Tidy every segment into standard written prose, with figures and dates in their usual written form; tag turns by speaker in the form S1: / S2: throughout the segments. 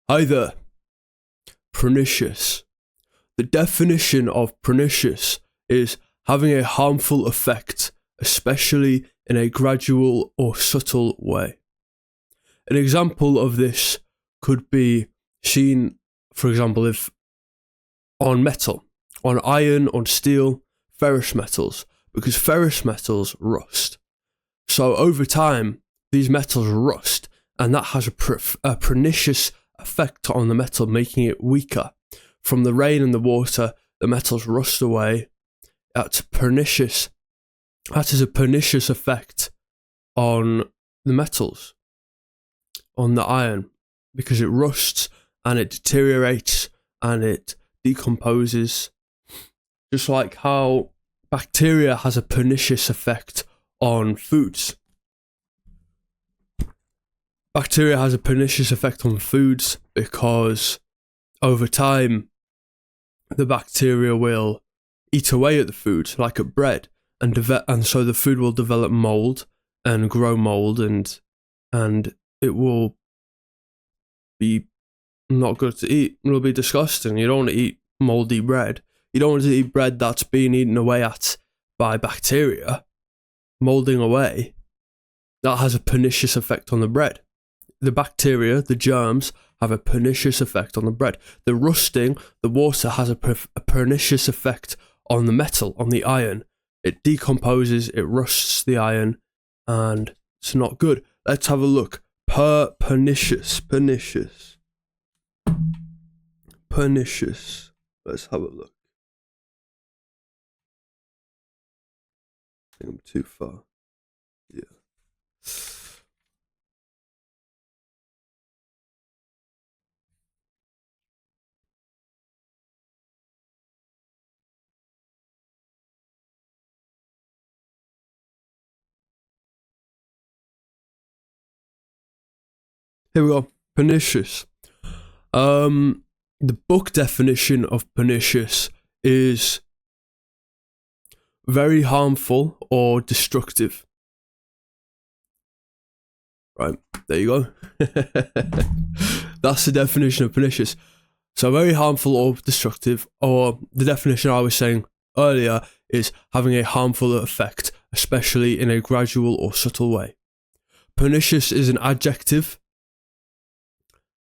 S1: Hi there. Pernicious. The definition of pernicious is having a harmful effect, especially in a gradual or subtle way. An example of this could be seen, for example, if on metal, on iron, on steel, ferrous metals, because ferrous metals rust. So over time, these metals rust, and that has a pernicious effect on the metal, making it weaker. From the rain and the water, the metals rust away. That has a pernicious effect on the metals, on the iron, because it rusts and it deteriorates and it decomposes. Just like how bacteria has a pernicious effect on foods. Bacteria has a pernicious effect on foods because over time the bacteria will eat away at the food, like at bread, and so the food will develop mold and grow mold, and it will be not good to eat. It will be disgusting. You don't want to eat moldy bread. You don't want to eat bread that's being eaten away at by bacteria, molding away. That has a pernicious effect on the bread. The bacteria, the germs, have a pernicious effect on the bread. The rusting, the water, has a pernicious effect on the metal, on the iron. It decomposes, it rusts the iron, and it's not good. Let's have a look. Pernicious. Let's have a look. I think I'm too far. Yeah. Here we go. Pernicious. The book definition of pernicious is very harmful or destructive. Right, there you go. That's the definition of pernicious. So very harmful or destructive, or the definition I was saying earlier is having a harmful effect, especially in a gradual or subtle way. Pernicious is an adjective.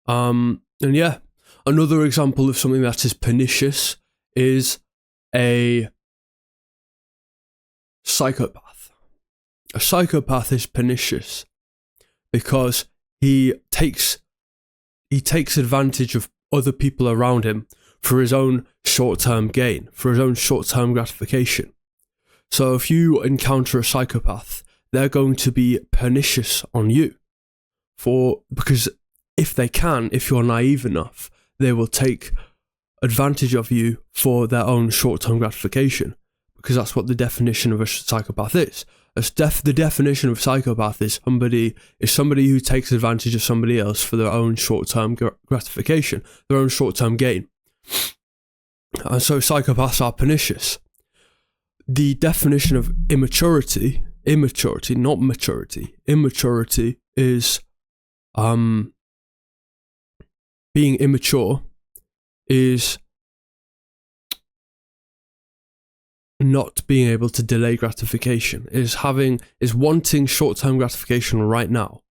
S1: And yeah, another example of something that is pernicious is a psychopath. A psychopath is pernicious because he takes advantage of other people around him for his own short-term gain, for his own short-term gratification. So if you encounter a psychopath, they're going to be pernicious on you because if you're naive enough, they will take advantage of you for their own short-term gratification, because that's what the definition of a psychopath is. The definition of psychopath is somebody who takes advantage of somebody else for their own short-term gratification, their own short-term gain. And so psychopaths are pernicious. The definition of immaturity, not maturity. Immaturity is being immature is not being able to delay gratification, is wanting short-term gratification right now.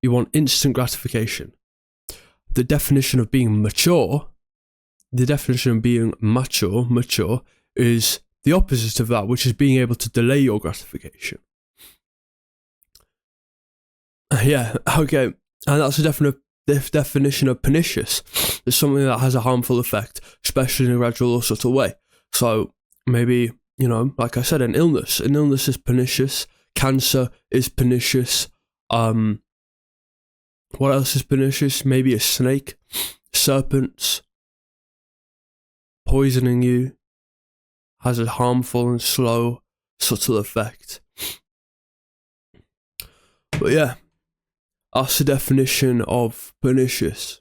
S1: You want instant gratification. The definition of being mature, mature is the opposite of that, which is being able to delay your gratification. Yeah, okay. And that's the definition of pernicious. It's something that has a harmful effect, especially in a gradual or subtle way. So maybe, like I said, an illness is pernicious. Cancer is pernicious. What else is pernicious? Maybe a snake, serpents poisoning you has a harmful and slow, subtle effect. But yeah, that's the definition of pernicious.